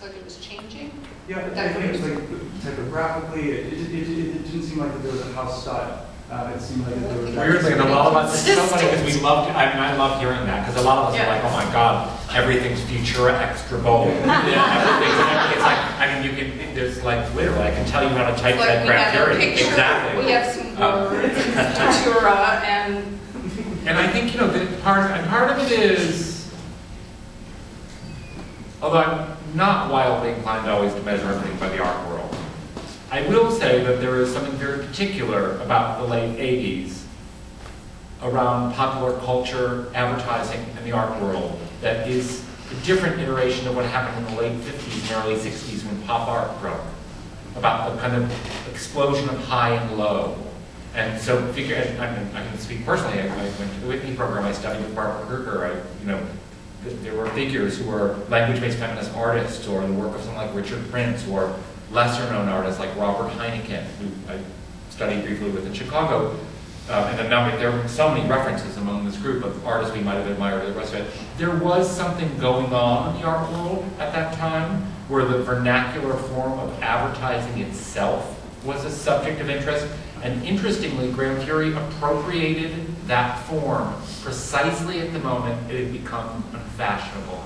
like it was changing? Yeah, I think it was like typographically, it didn't seem like that there was a house style. It seemed like there was weirdly, and a lot of us, it's so funny because we loved, I love hearing that, because a lot of us are like, oh my god, everything's Futura extra bold. Everything's like, I mean, you can, there's like, literally, I can tell you how to type like that crap period. Exactly. We have some words, Futura, and I think, you know, part of it is, although I'm not wildly inclined always to measure everything by the art world, I will say that there is something very particular about the late 80s around popular culture, advertising, and the art world that is a different iteration of what happened in the late 50s and early 60s when pop art broke, about the kind of explosion of high and low. And so, I can speak personally. I went to the Whitney program. I studied with Barbara Kruger. There were figures who were language-based feminist artists, or the work of someone like Richard Prince, or lesser-known artists like Robert Heineken, who I studied briefly with in Chicago. And there were so many references among this group of artists we might have admired, or the rest of it. There was something going on in the art world at that time where the vernacular form of advertising itself was a subject of interest. And interestingly, Graham Fury appropriated that form precisely at the moment it had become unfashionable,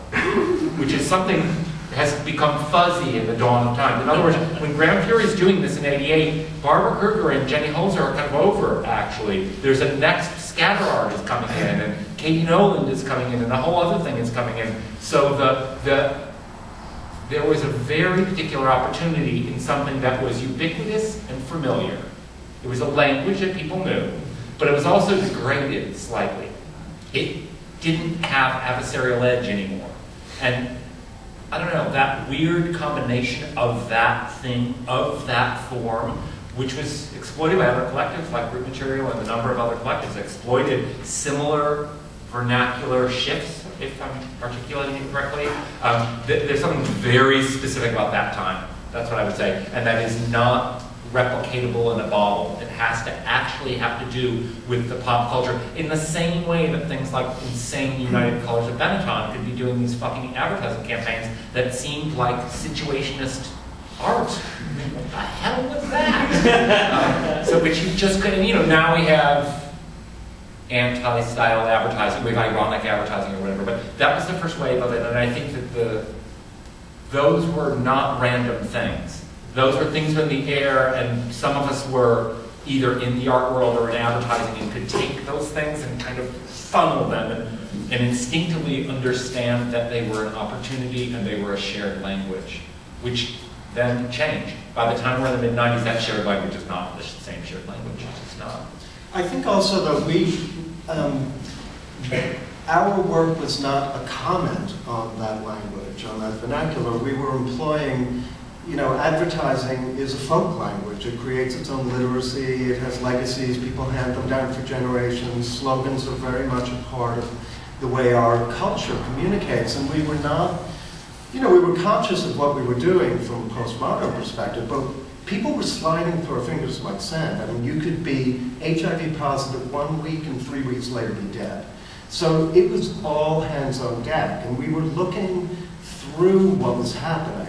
which is something that has become fuzzy in the dawn of time. In other words, when Graham Fury is doing this in '88, Barbara Kruger and Jenny Holzer are kind of over, actually. There's a next scatter art is coming in, and Katie Noland is coming in, and a whole other thing is coming in. So there was a very particular opportunity in something that was ubiquitous and familiar. It was a language that people knew, but it was also degraded slightly. It didn't have adversarial edge anymore. And I don't know, that weird combination of that thing, of that form, which was exploited by other collectives like Group Material and a number of other collectives, exploited similar vernacular shifts, if I'm articulating it correctly. There's something very specific about that time. That's what I would say. And that is not replicatable in a bottle. It has to actually have to do with the pop culture in the same way that things like insane United Colors of Benetton could be doing these fucking advertising campaigns that seemed like situationist art. What the hell was that? But you just couldn't, now we have anti-style advertising, we have ironic advertising or whatever, but that was the first wave of it, and I think that those were not random things. Those were things in the air, and some of us were either in the art world or in advertising and could take those things and kind of funnel them and instinctively understand that they were an opportunity and they were a shared language, which then changed. By the time we're in the mid-90s, that shared language is not the same shared language. It's not. I think also that our work was not a comment on that language, on that vernacular. We were employing, advertising is a folk language. It creates its own literacy, it has legacies, people hand them down for generations. Slogans are very much a part of the way our culture communicates, and we were not, we were conscious of what we were doing from a postmodern perspective, but people were sliding through our fingers like sand. I mean, you could be HIV positive 1 week and 3 weeks later be dead. So it was all hands on deck, and we were looking through what was happening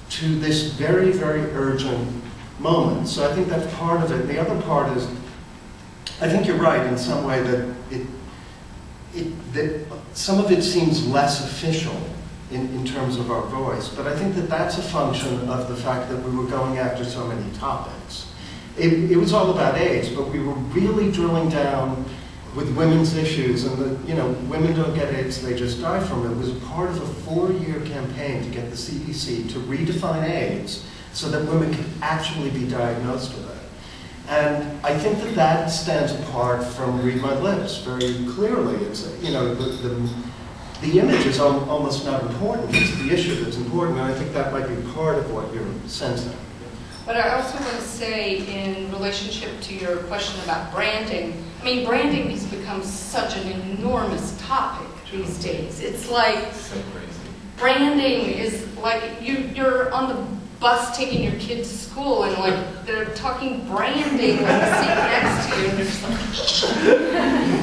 to this very, very urgent moment. So I think that's part of it. And the other part is, I think you're right in some way that that some of it seems less official in terms of our voice, but I think that that's a function of the fact that we were going after so many topics. It was all about AIDS, but we were really drilling down with women's issues, and women don't get AIDS, they just die from it. It was part of a 4-year campaign to get the CDC to redefine AIDS so that women could actually be diagnosed with it. And I think that that stands apart from Read My Lips very clearly. It's, the image is almost not important, it's the issue that's important, and I think that might be part of what you're sensing. But I also want to say, in relationship to your question about branding, I mean, branding has become such an enormous topic these days. It's like, so crazy. Branding is like, you're on the bus taking your kids to school, and like, they're talking branding on the seat next to you, and they're just like,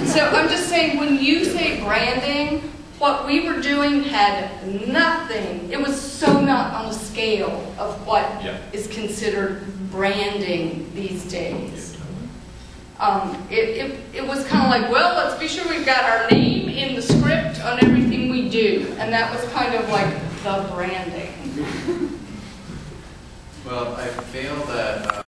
so I'm just saying, when you say branding, what we were doing had nothing, it was so not on the scale of what Yeah. is considered branding these days. It was kind of like, well, let's be sure we've got our name in the script on everything we do. And that was kind of like the branding. Well, I feel that